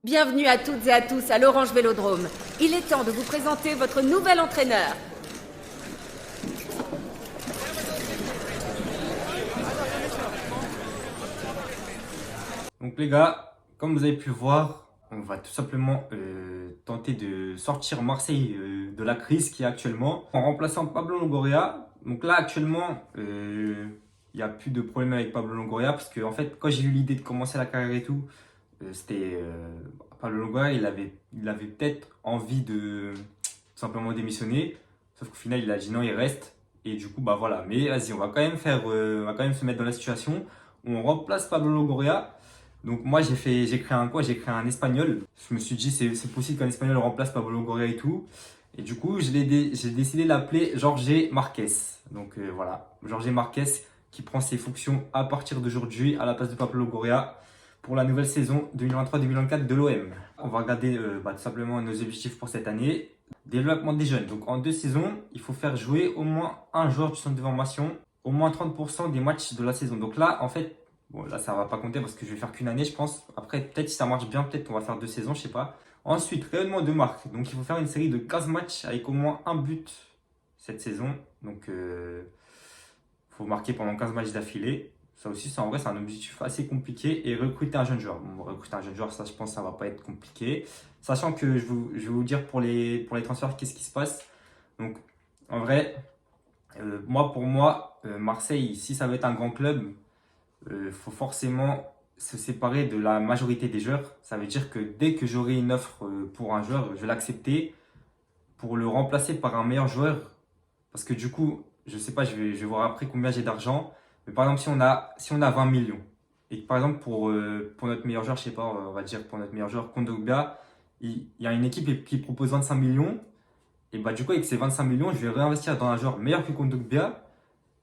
Bienvenue à toutes et à tous à l'Orange Vélodrome. Il est temps de vous présenter votre nouvel entraîneur. Donc les gars, comme vous avez pu le voir, on va tout simplement tenter de sortir Marseille de la crise qui est actuellement en remplaçant Pablo Longoria. Donc là actuellement, il n'y a plus de problème avec Pablo Longoria parce que en fait quand j'ai eu l'idée de commencer la carrière et tout, c'était Pablo Longoria, il avait peut-être envie de tout simplement démissionner, sauf qu'au final il a dit non, il reste. Et du coup bah voilà, mais vas-y, on va quand même on va quand même se mettre dans la situation où on remplace Pablo Longoria. Donc moi j'ai créé un quoi? J'ai créé un espagnol. Je me suis dit c'est possible qu'un espagnol remplace Pablo Longoria et tout. Et du coup j'ai décidé de l'appeler Jorge Marquez. Donc voilà, Jorge Marquez qui prend ses fonctions à partir d'aujourd'hui à la place de Pablo Longoria pour la nouvelle saison 2023-2024 de l'OM. On va regarder tout simplement nos objectifs pour cette année. Développement des jeunes. Donc en 2 saisons, il faut faire jouer au moins un joueur du centre de formation, au moins 30% des matchs de la saison. Donc là, en fait, bon, là, ça va pas compter parce que je vais faire qu'une année, je pense. Après, peut-être si ça marche bien, peut-être qu'on va faire 2 saisons, je sais pas. Ensuite, rayonnement de marque. Donc, il faut faire une série de 15 matchs avec au moins un but cette saison. Donc, faut marquer pendant 15 matchs d'affilée. Ça aussi, en vrai, c'est un objectif assez compliqué. Et recruter un jeune joueur. Bon, recruter un jeune joueur, ça, je pense, ça va pas être compliqué. Sachant que je vais vous dire pour les transferts, qu'est-ce qui se passe. Donc, en vrai, pour moi, Marseille, si ça veut être un grand club, faut forcément se séparer de la majorité des joueurs. Ça veut dire que dès que j'aurai une offre pour un joueur, je vais l'accepter pour le remplacer par un meilleur joueur. Parce que du coup, je sais pas, je vais voir après combien j'ai d'argent. Mais par exemple, si on a 20 millions, et que par exemple pour notre meilleur joueur, je sais pas, on va dire pour notre meilleur joueur, Kondogbia, il y a une équipe qui propose 25 millions, et bah du coup, avec ces 25 millions, je vais réinvestir dans un joueur meilleur que Kondogbia,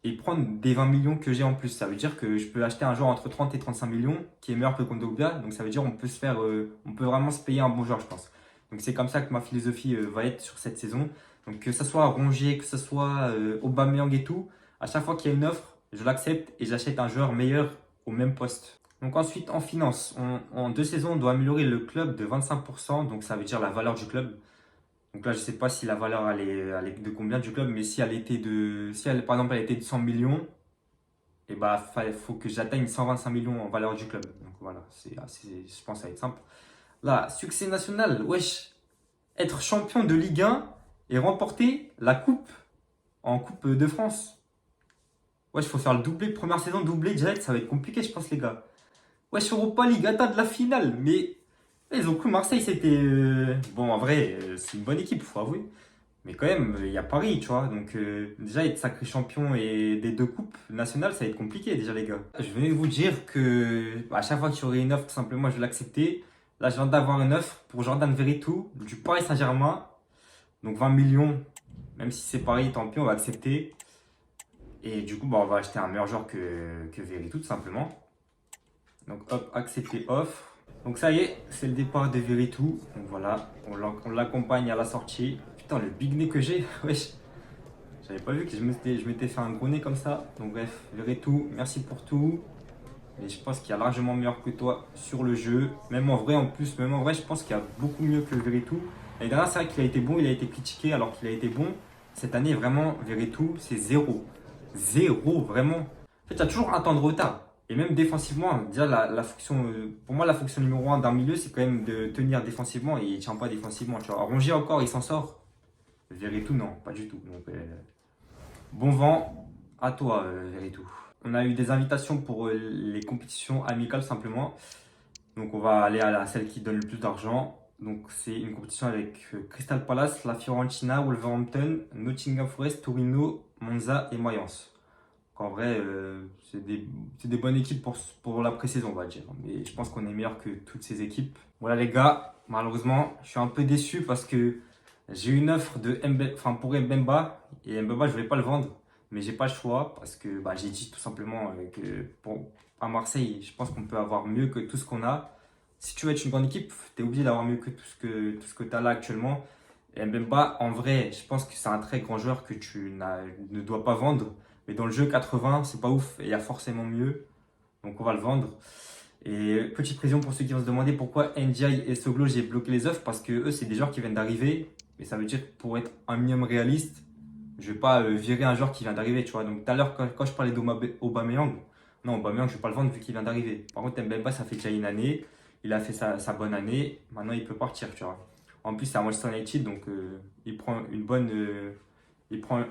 et prendre des 20 millions que j'ai en plus. Ça veut dire que je peux acheter un joueur entre 30 et 35 millions qui est meilleur que Kondogbia. Donc ça veut dire on peut vraiment se payer un bon joueur, je pense. Donc c'est comme ça que ma philosophie va être sur cette saison. Donc que ce soit Rongier, que ce soit Aubameyang et tout, à chaque fois qu'il y a une offre, je l'accepte et j'achète un joueur meilleur au même poste. Donc ensuite en finance, en 2 saisons, on doit améliorer le club de 25%. Donc ça veut dire la valeur du club. Donc là, je ne sais pas si la valeur elle est de combien du club, mais si elle, par exemple, elle était de 100 millions, et bah, faut que j'atteigne 125 millions en valeur du club. Donc voilà, je pense que ça va être simple. Là, succès national, wesh, être champion de Ligue 1 et remporter la coupe en Coupe de France. Wesh, il faut faire le doublé, première saison, doublé direct, ça va être compliqué, je pense, les gars. Wesh, Europa League, atteindre la finale, mais ils ont cru Marseille, c'était. Bon, en vrai, c'est une bonne équipe, faut avouer. Mais quand même, il y a Paris, tu vois. Donc, déjà, être sacré champion et des 2 coupes nationales, ça va être compliqué, déjà, les gars. Je venais de vous dire que à chaque fois qu'il y aurait une offre, tout simplement, je vais l'accepter. Là, je viens d'avoir une offre pour Jordan Veretout du Paris Saint-Germain. Donc, 20 millions. Même si c'est Paris, tant pis, on va accepter. Et du coup, bah, on va acheter un meilleur joueur que Veretout, tout simplement. Donc, hop, accepter offre. Donc, ça y est, c'est le départ de Veretout. Donc, voilà, on l'accompagne à la sortie. Putain, le big nez que j'ai, wesh. J'avais pas vu que je m'étais fait un gros nez comme ça. Donc bref, Veretout, merci pour tout. Mais je pense qu'il y a largement meilleur que toi sur le jeu. Même en vrai, en plus, même en vrai, je pense qu'il y a beaucoup mieux que Veretout. L'année dernière, c'est vrai qu'il a été bon, il a été critiqué alors qu'il a été bon. Cette année, vraiment, Veretout, c'est zéro. Zéro, vraiment. En fait, il y a toujours un temps de retard. Et même défensivement, déjà, la fonction, pour moi, la fonction numéro 1 d'un milieu, c'est quand même de tenir défensivement. Et il ne tient pas défensivement. Tu vois. Rongier encore, il s'en sort. Veretout, non, pas du tout. Donc, bon vent à toi, Veretout. On a eu des invitations pour les compétitions amicales simplement. Donc on va aller à celle qui donne le plus d'argent. Donc c'est une compétition avec Crystal Palace, la Fiorentina, Wolverhampton, Nottingham Forest, Torino, Monza et Mayence. Donc, en vrai, c'est des bonnes équipes pour la pré-saison, on va dire. Mais je pense qu'on est meilleur que toutes ces équipes. Voilà les gars, malheureusement, je suis un peu déçu parce que j'ai une offre pour Mbemba et Mbemba, je ne vais pas le vendre, mais j'ai pas le choix parce que bah, j'ai dit tout simplement à Marseille, je pense qu'on peut avoir mieux que tout ce qu'on a. Si tu veux être une grande équipe, tu es obligé d'avoir mieux que tout ce que tu as là actuellement. Et Mbemba, en vrai, je pense que c'est un très grand joueur que ne dois pas vendre. Mais dans le jeu 80, c'est pas ouf et il y a forcément mieux. Donc on va le vendre. Et petite précision pour ceux qui vont se demander pourquoi NGI et Soglo j'ai bloqué les offres, parce que eux c'est des joueurs qui viennent d'arriver, mais ça veut dire que pour être un minimum réaliste, je vais pas virer un joueur qui vient d'arriver, tu vois. Donc tout à l'heure quand je parlais d'Aubameyang, non Aubameyang je vais pas le vendre vu qu'il vient d'arriver. Par contre Mbemba ça fait déjà une année, il a fait sa bonne année, maintenant il peut partir, tu vois. En plus c'est à Manchester United donc il prend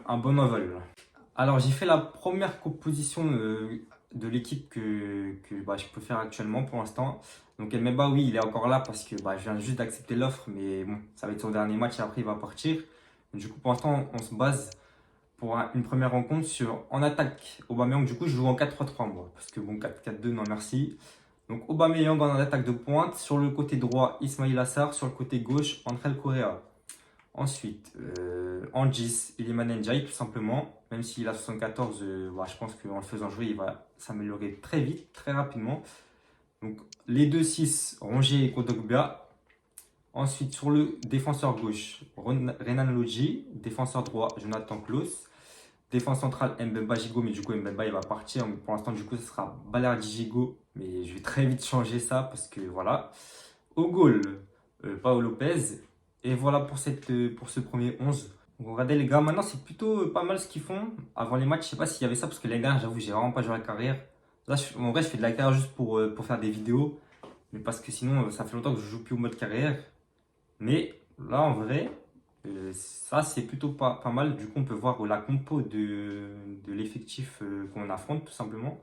un bon envol. Alors j'ai fait la première composition de l'équipe que je peux faire actuellement pour l'instant. Donc Mbemba oui il est encore là parce que je viens juste d'accepter l'offre, mais bon ça va être son dernier match et après il va partir. Du coup pour l'instant on se base pour une première rencontre sur en attaque Aubameyang. Du coup je joue en 4-3-3 moi parce que bon 4-4-2 non merci. Donc Aubameyang en attaque de pointe, sur le côté droit Ismail Assar, sur le côté gauche André Correa. Ensuite, en 10, Iliman Ndiaye tout simplement. Même s'il a 74, je pense qu'en le faisant jouer, il va s'améliorer très vite, très rapidement. Donc les 2-6, Rongier et Kondogbia. Ensuite, sur le défenseur gauche, Renan Lodji. Défenseur droit, Jonathan Klaus. Défense centrale, Mbemba Gigot. Mais du coup, Mbemba, il va partir. Mais pour l'instant, du coup, ce sera Balerdi Gigot. Mais je vais très vite changer ça parce que voilà. Au goal, Pau Lopez. Et voilà pour ce premier 11. Donc regardez les gars, maintenant c'est plutôt pas mal ce qu'ils font. Avant les matchs, je sais pas s'il y avait ça parce que l'année dernière, j'avoue, j'ai vraiment pas joué à la carrière. Là, en vrai, je fais de la carrière juste pour faire des vidéos. Mais parce que sinon, ça fait longtemps que je joue plus au mode carrière. Mais là, en vrai, ça c'est plutôt pas mal. Du coup, on peut voir la compo de l'effectif qu'on affronte tout simplement.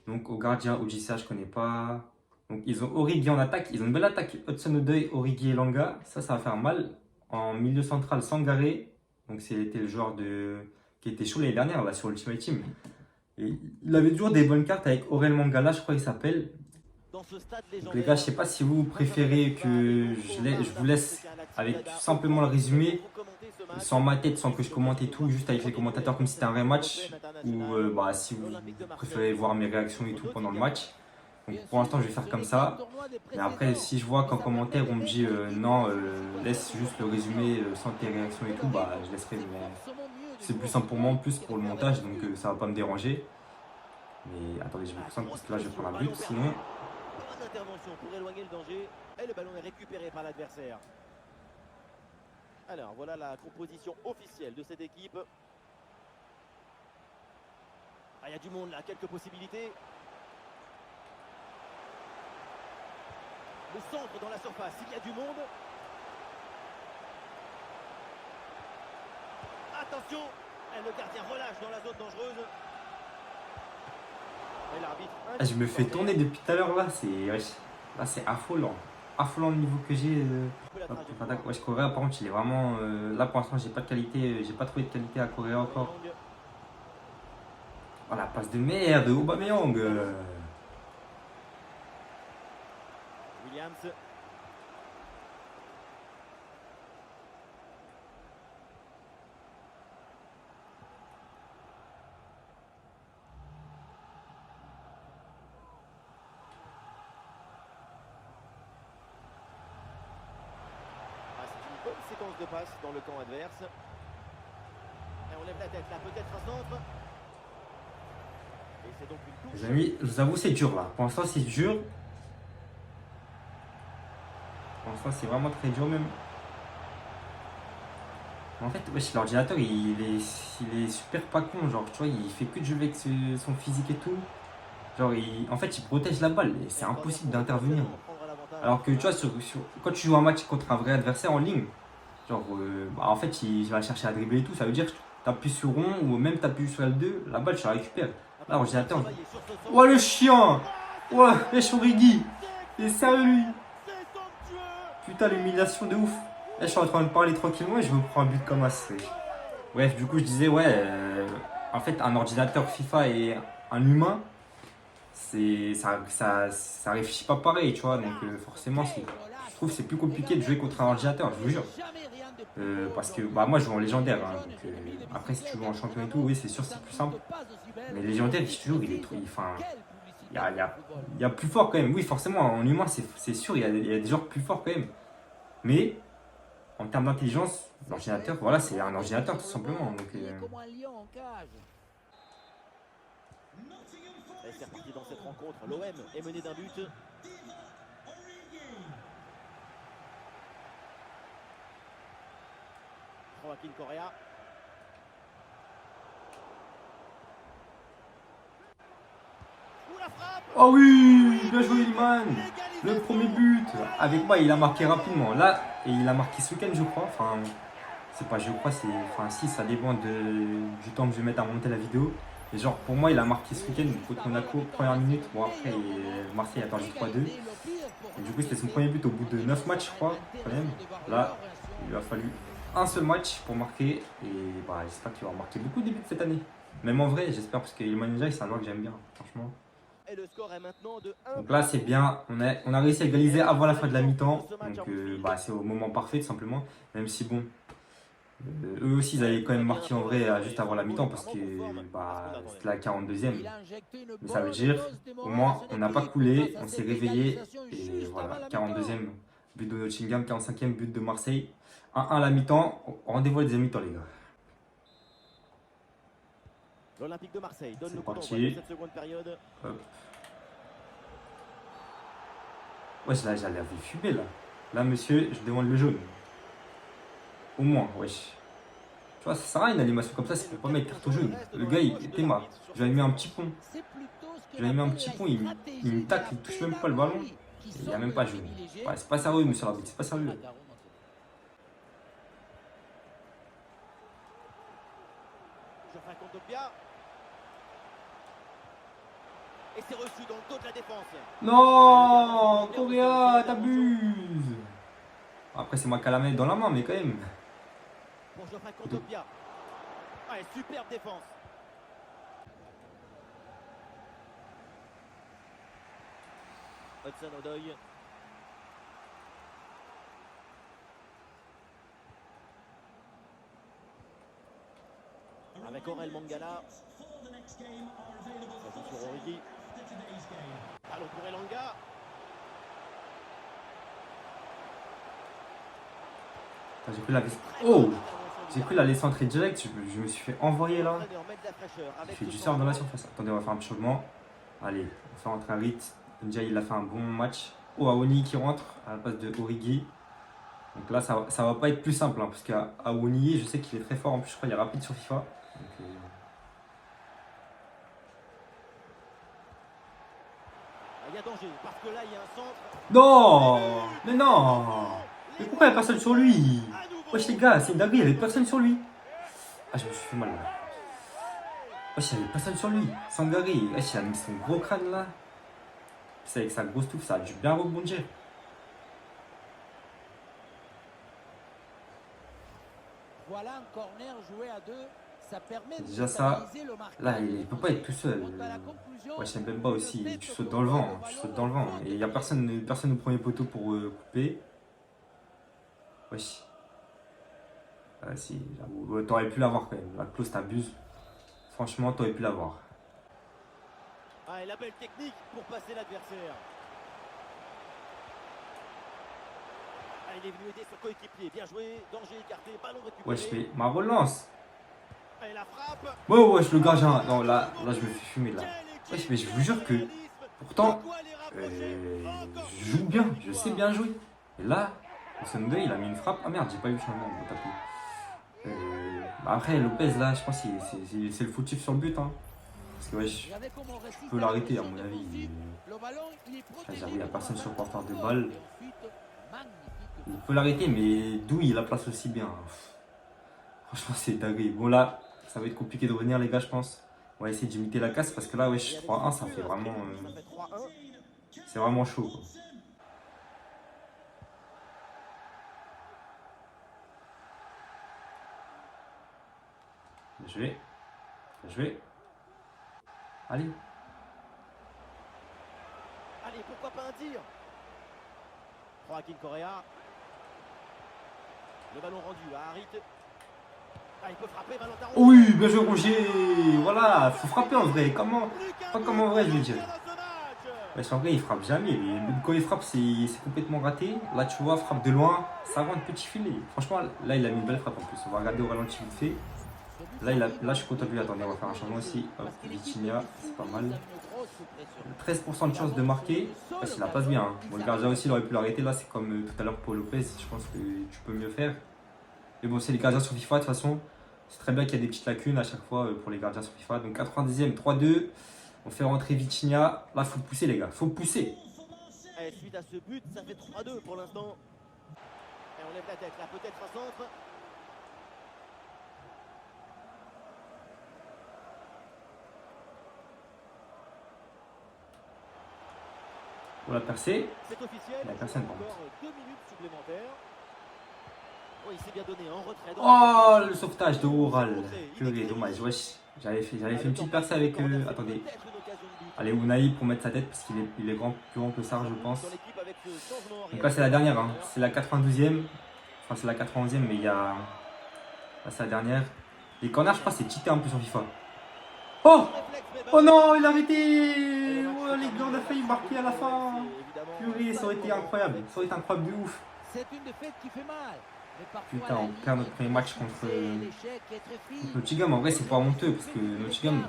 Donc au gardien, Odissa, je connais pas. Donc ils ont Origi en attaque, ils ont une belle attaque. Hudson-Odoi, Origi et Langa, ça va faire mal. En milieu central, Sangaré, donc c'était le joueur qui était chaud l'année dernière là, sur Ultimate Team. Et il avait toujours des bonnes cartes avec Aurel Mangala, je crois qu'il s'appelle. Donc les gars, je sais pas si vous préférez que je vous laisse avec simplement le résumé, sans ma tête, sans que je commente et tout, juste avec les commentateurs comme si c'était un vrai match, ou si vous préférez voir mes réactions et tout pendant le match. Donc pour l'instant je vais faire comme ça. Mais après si je vois qu'en commentaire on me dit non laisse juste le résumé sans tes réactions et tout, je laisserai. C'est plus simple pour moi en plus pour le montage donc ça va pas me déranger. Mais attendez je me concentre parce que là je vais prendre un but sinon. Intervention pour éloigner le danger et le ballon est récupéré par l'adversaire. Alors voilà la composition officielle de cette équipe. Il y a du monde là, quelques possibilités. Le centre dans la surface, il y a du monde. Attention, et le gardien relâche dans la zone dangereuse. Et l'arbitre. Je me fais tourner depuis tout à l'heure là, c'est affolant. Affolant le niveau que j'ai. Je Correa par contre il est vraiment. Là pour l'instant j'ai pas de qualité, j'ai pas trouvé de qualité à Correa encore. Oh la passe de merde, Aubameyang. Williams. C'est une bonne séquence de passes dans le camp adverse. Et on lève la tête là, peut-être un centre. Et c'est donc une touche. Les amis, je vous avoue c'est dur là. Pour l'instant c'est dur. Pour l'instant c'est vraiment très dur même. En fait, l'ordinateur il est super pas con, genre tu vois, il fait que de jouer avec son physique et tout. Genre en fait il protège la balle et c'est impossible d'intervenir. Alors que tu vois, quand tu joues un match contre un vrai adversaire en ligne, genre en fait il va chercher à dribbler et tout, ça veut dire que tu appuies sur rond ou même tu appuies sur L2, la balle tu la récupères. Là l'ordinateur. Oh le chien! Ouais, wesh Origi! Il est sérieux lui! Putain l'humiliation de ouf! Là je suis en train de parler tranquillement et je me prends un but comme ça. Bref, du coup je disais en fait un ordinateur FIFA et un humain, ça réfléchit pas pareil, tu vois, donc forcément je trouve que c'est plus compliqué de jouer contre un ordinateur, je vous jure. Parce que moi je joue en légendaire, hein, donc, après si tu joues en champion et tout, oui c'est sûr c'est plus simple. Mais légendaire, je te jure, il est trop. Il y a plus fort quand même. Oui, forcément, en humain, c'est sûr, il y a des joueurs plus forts quand même. Mais en termes d'intelligence, l'ordinateur, voilà, c'est un ordinateur tout simplement. Donc, Et c'est reparti dans cette rencontre. L'OM est mené d'un but. Joaquin Correa. Ouh, la frappe. Oh oui, bien joué Ilman. Le premier but. Avec moi, il a marqué rapidement. Là, et il a marqué ce week-end, je crois. Enfin, c'est pas je crois, c'est... Enfin, si, ça dépend du temps que je vais mettre à monter la vidéo. Et genre, pour moi, il a marqué ce week-end contre Monaco, première minute. Bon, après, Marseille a perdu 3-2. Et du coup, c'était son premier but au bout de 9 matchs, je crois, quand même. Là, il lui a fallu un seul match pour marquer. Et bah, j'espère qu'il va marquer beaucoup de buts cette année. Même en vrai, j'espère, parce que Ilman Ndiaye, c'est un joueur que j'aime bien, franchement. Et le score est maintenant de 1. Donc là, c'est bien. On a réussi à égaliser avant la fin de la mi-temps. Donc, bah, c'est au moment parfait, tout simplement. Même si, bon, eux aussi, ils avaient quand même marqué en vrai juste avant la mi-temps parce que bah, c'était la 42e. Mais ça veut dire, au moins, on n'a pas coulé, on s'est réveillé. Et voilà, 42e but de Nottingham, 45e but de Marseille. 1-1 à la mi-temps. Rendez-vous à la deuxième mi-temps, les gars. L'Olympique de Marseille donne C'est le coup d'envoi parti. de cette seconde période. Hop. Wesh, là, j'allais fumer, là. Là, monsieur, je demande le jaune. Au moins, wesh. Tu vois, ça sert à rien une animation comme ça, c'est pour pas mettre carton jaune. Le gars, il était marre. Je lui ai mis un petit pont. Je lui ai mis un petit pont, il me tacle, il touche même pas le ballon. Il n'y a même pas jaune. Ouais, c'est pas sérieux, monsieur l'arbitre, c'est pas sérieux. Geoffrey Kondogbia. Et c'est reçu dans le dos de la défense. Non, Correa, t'abuses. Après, c'est moi qui ai la manette dans la main, mais quand même. Pour Geoffrey Kondogbia. Ah, et superbe défense. Hudson Odoi. Avec Aurel Mangala. Ça joue sur Origi. Allons pour Elanga. J'ai cru la laisser. Oh! J'ai cru la laisser entrer direct, je me suis fait envoyer là. Il fait du sort dans la surface. Attendez, on va faire un petit changement. Allez, on fait rentrer Harit. Ndiaye, il a fait un bon match. Oh, Awoni qui rentre à la place de Origi. Donc là, ça va pas être plus simple hein, parce qu'Awoni, je sais qu'il est très fort. En plus, je crois qu'il est rapide sur FIFA. Donc, Il y a danger parce que là, il y a un centre. Non! Mais non! Mais pourquoi il n'y a personne sur lui? Wesh les gars, c'est une dinguerie, il n'y avait personne sur lui. Ah, je me suis fait mal là. Wesh, il n'y avait personne sur lui. Sangari, wesh, il a mis son gros crâne là. C'est avec sa grosse touffe, ça a dû bien rebondir. Voilà un corner joué à deux. Ça permet de Déjà ça, stabiliser le marquage. là, il ne peut pas être tout seul. Ouais, j'aime même pas aussi, tu sautes dans le vent. Tu sautes dans le vent. Et il n'y a personne au premier poteau pour couper. Wesh. Ah, si, j'avoue. T'aurais pu l'avoir quand même. La clause t'abuse. Franchement, t'aurais pu l'avoir. Ah, et la belle technique pour passer l'adversaire. Ah, il est venu aider son coéquipier. Bien joué. Danger écarté. Ballon récupéré. Ouais, je fais ma relance. Et la frappe. Ouais, je le gardien. Non, là, je me fais fumer là. Ouais, mais je vous jure que pourtant, je joue bien. Je sais bien jouer. Et là, au Sunday, il a mis une frappe. Ah merde, j'ai pas eu le changement. Après, Lopez là, je pense que c'est le fautif sur le but. Hein. Parce que ouais, je peux l'arrêter à mon avis. J'avoue, il n'y a personne sur le porteur de balle. Il peut l'arrêter, mais d'où il la place aussi bien. Franchement, c'est dingue. Bon, là, ça va être compliqué de revenir, les gars, je pense. On va essayer d'imiter la casse parce que là, ouais, 3-1, ça fait vraiment. C'est vraiment chaud. Quoi. Bien joué. Bien joué. Allez. Allez, pourquoi pas un tir. Joaquin Correa. Le ballon rendu à Harit. Ah, il peut frapper, Valentin. Oui, bien joué, Roger. Voilà, faut frapper en vrai. Comment? Pas comme en vrai, je veux dire. Ouais, en vrai, il frappe jamais. Quand il frappe, c'est complètement raté. Là, tu vois, frappe de loin, ça rentre petit filet. Franchement, là, il a mis une belle frappe en plus. On va regarder au ralenti vite fait. Là, je suis content de lui. Attendez, on va faire un changement aussi. Hop, Vitinha, c'est pas mal. 13% de chance de marquer. Ah, il la passe bien. Hein. Bon, le gardien aussi, il aurait pu l'arrêter. Là, c'est comme tout à l'heure pour Lopez. Je pense que tu peux mieux faire. Mais bon, c'est les gardiens sur FIFA, de toute façon. C'est très bien qu'il y a des petites lacunes à chaque fois pour les gardiens sur FIFA. Donc 90e, 3-2. On fait rentrer Vitinha. Là, faut pousser, les gars. Faut pousser. Et suite à ce but, ça fait 3-2 pour l'instant. Et on lève la tête, là peut-être un centre. Pour la percer. C'est officiel. Il n'y a personne par Encore contre. 2 minutes supplémentaires. Oh, il s'est bien donné en retrait. Oh, le sauvetage de Oral. Purée, dommage. Wesh. J'avais fait une petite percée avec. Attendez. Allez, Unai pour mettre sa tête parce qu'il est, plus grand que ça, je pense. Donc là, c'est la dernière. Hein. C'est la 92e. Enfin, c'est la 91e, mais il y a. Là, c'est la dernière. Les corners, je crois, c'est cheaté un peu sur FIFA. Oh! Oh non, il a arrêté! Oh, les gars, on a failli marquer à la fin. Purée, ça aurait été incroyable. Ça aurait été incroyable de ouf. C'est une défaite qui fait mal. Putain, on perd notre premier match contre Nottingham. En vrai, c'est pas honteux parce que Nottingham,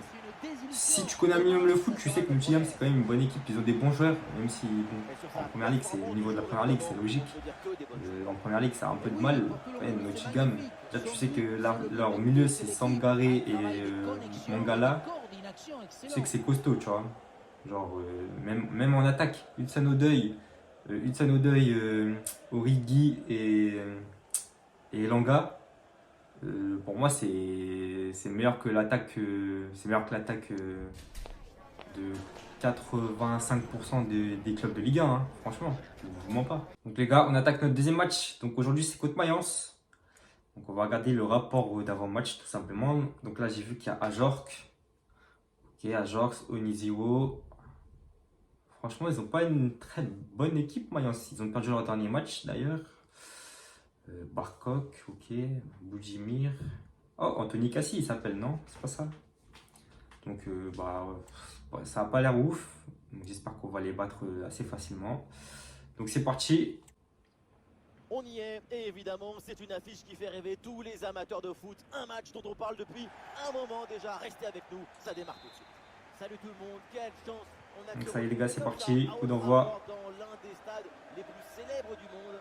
si tu connais un minimum le foot, tu sais que Nottingham, c'est quand même une bonne équipe. Ils ont des bons joueurs, même si bon, en première ligue, c'est au niveau de la première ligue, c'est logique. En première ligue, ça a un peu de mal. Ouais, Nottingham, déjà, tu sais que leur milieu, c'est Sangaré et Mangala. Tu sais que c'est costaud, tu vois. Genre, même en attaque, Hudson-Odoi, Origi et Langa, pour moi c'est meilleur que l'attaque de 85% des clubs de Ligue 1, hein, franchement, je vous mens pas. Donc les gars, on attaque notre deuxième match. Donc aujourd'hui c'est contre Mayence. Donc on va regarder le rapport d'avant-match tout simplement. Donc là j'ai vu qu'il y a Ajorc. Ok, Ajorc, Onisiwo. Franchement, ils n'ont pas une très bonne équipe, Mayence. Ils ont perdu leur dernier match d'ailleurs. Barkok, ok. Boudjimir. Oh, Anthony Cassi, il s'appelle, non? C'est pas ça? Donc, ça n'a pas l'air ouf. J'espère qu'on va les battre assez facilement. Donc, c'est parti. On y est, et évidemment, c'est une affiche qui fait rêver tous les amateurs de foot. Un match dont on parle depuis un moment déjà. Restez avec nous, ça démarre tout de suite. Salut tout le monde, quelle chance. Donc ça y est les gars, c'est parti, coup d'envoi. Dans l'un des stades les plus célèbres du monde,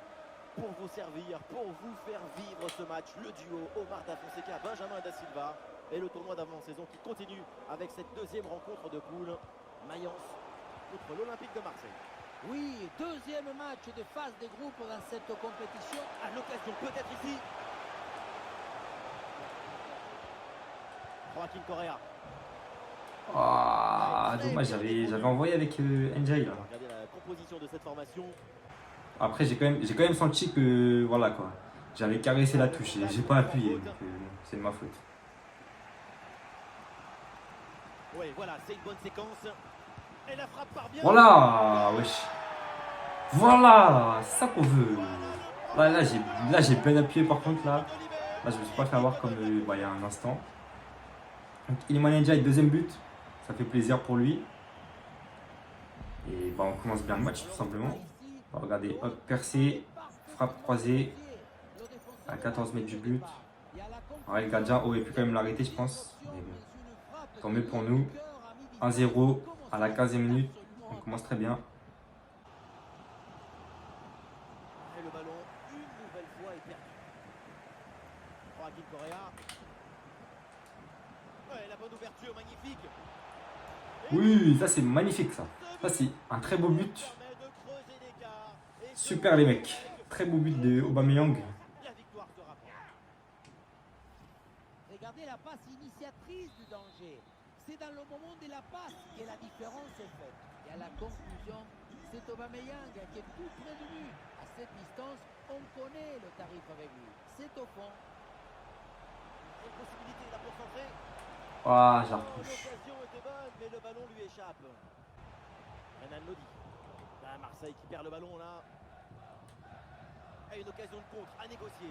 pour vous servir, pour vous faire vivre ce match, le duo Omar Da Fonseca, Benjamin Da Silva, et le tournoi d'avant-saison qui continue avec cette deuxième rencontre de poule, Mayence contre l'Olympique de Marseille. Oui, deuxième match de phase des groupes dans cette compétition. À l'occasion peut-être ici. Joaquin Correa. Ah, dommage, j'avais envoyé avec NJ là. Regardez la composition de cette formation. Après, j'ai quand même senti que voilà quoi. J'avais caressé la touche, j'ai pas appuyé, donc c'est de ma faute. Oui, voilà, c'est une bonne séquence. Et la frappe part bien. Voilà, wesh. Voilà, c'est ça qu'on veut. Là j'ai bien appuyé par contre là. Là, je me suis pas fait avoir comme il y a un instant. Donc, Iliman Ndiaye, deuxième but. Ça fait plaisir pour lui. Et on commence bien le match tout simplement. Regardez, hop, percé, frappe croisée à 14 mètres du but. Ouais, le gardien aurait pu quand même l'arrêter, je pense. Mais bon, tant mieux pour nous. 1-0 à la 15e minute. On commence très bien. Et le ballon, une nouvelle fois, est perdu. Joaquin Correa. Ouais, la bonne ouverture, magnifique. Oui, ça c'est magnifique ça. Ça c'est un très beau but. Super les mecs. Très beau but de Aubameyang. Regardez la passe initiatrice du danger. C'est dans le moment de la passe que la différence est faite. Et à la conclusion, c'est Aubameyang qui est tout près de lui. À cette distance, on connaît le tarif avec lui. C'est au fond. Une possibilité là pour centrer. Ah, je la retouche. L'occasion était bonne, mais le ballon lui échappe. Renan Lodi. Là, Marseille qui perd le ballon là. Et une occasion de contre à négocier.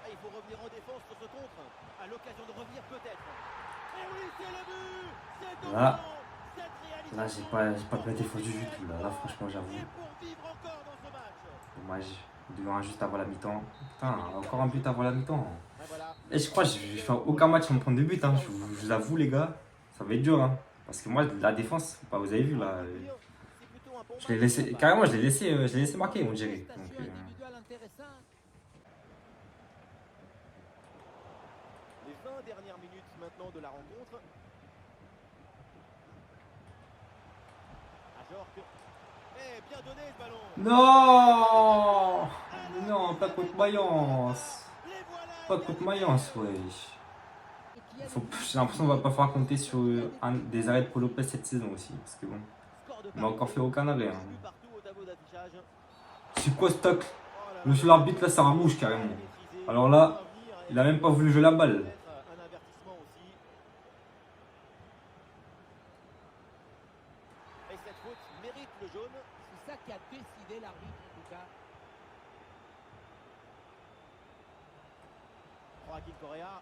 Et il faut revenir en défense sur ce contre. À l'occasion de revenir peut-être. Et oui, c'est le but. C'est au Là. fond. Cette réalisation. Là, j'ai pas bien défendu du tout. Là franchement, j'avoue. Et pour vivre encore dans ce match. Dommage. 2-1 juste avant la mi-temps. Putain, encore un but avant la mi-temps. Ah, voilà. Et je crois que je vais faire aucun match sans me prendre de but. Hein. Je vous avoue, les gars. Ça va être dur. Hein. Parce que moi, la défense, bah, vous avez vu là. C'est plutôt un bon Je l'ai match, laissé, Pogba. carrément, je l'ai laissé marquer, on dirait. Donc, Prestation individuelle intéressante. Les 20 dernières minutes maintenant de la rencontre. Ajorc. Eh, bien donné ce ballon. Non! Non, pas contre Mayence. Les voilà. Pas contre Mayence, wesh. Et qui a J'ai l'impression qu'on va pas falloir compter sur des arrêts de Paul Lopez cette saison aussi. Parce que bon, Score de on a encore fait aucun arrêt. Hein. partout, partout au tableau d'affichage. C'est quoi ce tacle? Oh là là. Monsieur l'arbitre là, ça rouge carrément. Maîtrisé. Alors là, il a même pas voulu jouer la balle. Peut-être un avertissement aussi. Et cette faute mérite le jaune. C'est ça qui a décidé l'arbitre en tout cas. Joaquin Correa.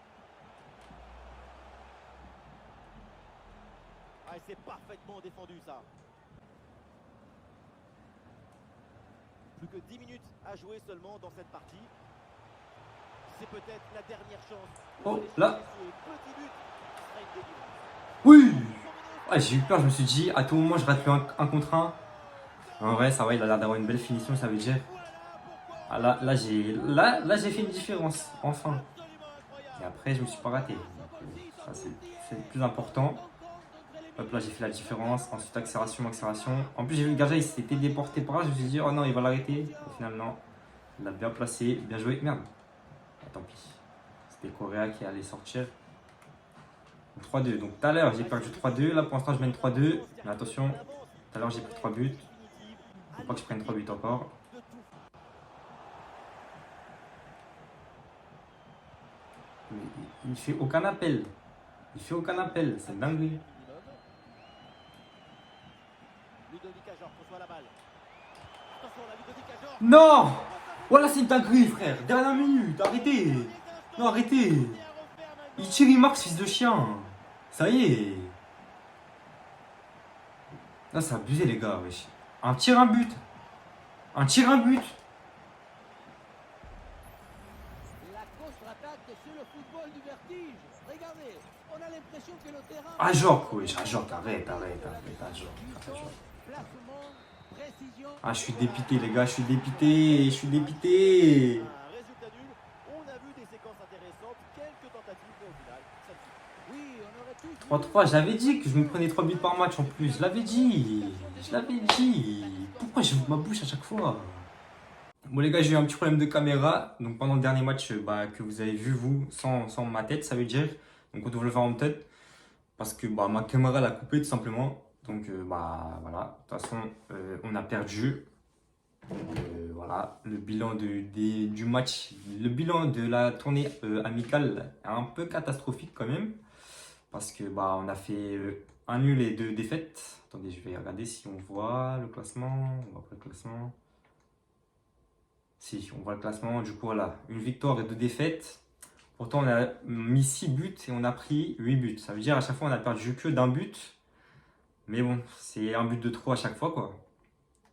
Ah, et c'est parfaitement défendu ça. Plus que 10 minutes à jouer seulement dans cette partie. C'est peut-être la dernière chance. Oh, D'aller là. chercher ce petit but qui serait une délivrance. Oui! Ah, j'ai eu peur, je me suis dit, à tout moment, je rate le 1 contre 1. En vrai, ça va, il a l'air d'avoir une belle finition, ça veut dire. Ah, là j'ai fait une différence, enfin. Et après, je me suis pas raté. Donc, ça, c'est le plus important. Hop, là, j'ai fait la différence. Ensuite, accélération. En plus, j'ai vu le gardien, il s'était déporté par là. Je me suis dit, oh non, il va l'arrêter. Au final, non. Il l'a bien placé, bien joué. Merde. Ah, tant pis. C'était Correa qui allait sortir. 3-2. Donc, tout à l'heure, j'ai perdu 3-2. Là, pour l'instant, je mène 3-2. Mais attention, tout à l'heure, j'ai pris 3 buts. Faut pas que je prenne 3 buts encore. Mais il fait aucun appel. Il fait aucun appel. C'est dingue. Ludovic Ajorc reçoit la balle. Attention, la Ludovic Ajorc. Non! Voilà, c'est une dinguerie, frère. Dernière minute. Arrêtez. Non, arrêtez. Il tire, il marque, fils de chien. Ça y est. Là, c'est abusé, les gars. Wesh. Un tir, un but. Un tir, un but. La contre-attaque sur le football du vertige. Regardez, on a l'impression que le terrain... Ajorc, wesh. Ajorc, arrête. Ajorc. Placement, précision. Ah, je suis dépité, les gars. Je suis dépité. Un résultat nul. On a vu des séquences intéressantes, quelques tentatives, mais au final, ça ne suffit. Oui, on aurait tous... 3-3, j'avais dit que je me prenais 3 buts par match en plus. Je l'avais dit. Pourquoi j'ouvre ma bouche à chaque fois? Bon, les gars, j'ai eu un petit problème de caméra. Donc, pendant le dernier match que vous avez vu, vous, sans ma tête, ça veut dire. Donc, on devrait le faire en tête. Parce que ma caméra, elle a coupé tout simplement. Donc, voilà. De toute façon, on a perdu. Voilà, le bilan du match, le bilan de la tournée amicale est un peu catastrophique quand même. Parce que on a fait un nul et 2 défaites. Attendez, je vais regarder si on voit le classement. On voit pas le classement. Si, on voit le classement. Du coup, voilà, une victoire et 2 défaites. Pourtant, on a mis 6 buts et on a pris 8 buts. Ça veut dire à chaque fois, on a perdu que d'un but. Mais bon, c'est un but de trop à chaque fois, quoi.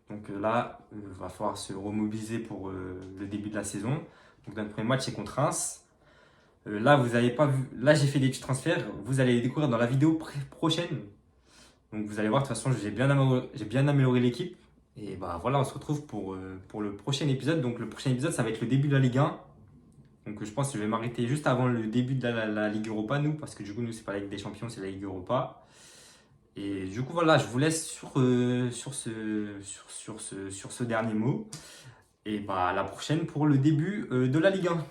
Donc là, il va falloir se remobiliser pour le début de la saison. Donc notre premier match, c'est contre Reims. Là, vous n'avez pas vu. Là, j'ai fait des petits transferts. Vous allez les découvrir dans la vidéo prochaine. Donc vous allez voir, de toute façon, j'ai bien amélioré l'équipe. Et voilà, on se retrouve pour le prochain épisode. Donc le prochain épisode, ça va être le début de la Ligue 1. Donc je pense que je vais m'arrêter juste avant le début de la Ligue Europa, nous. Parce que du coup, nous, c'est pas la Ligue des Champions, c'est la Ligue Europa. Et du coup, voilà, je vous laisse sur ce dernier mot. Et à la prochaine pour le début de la Ligue 1.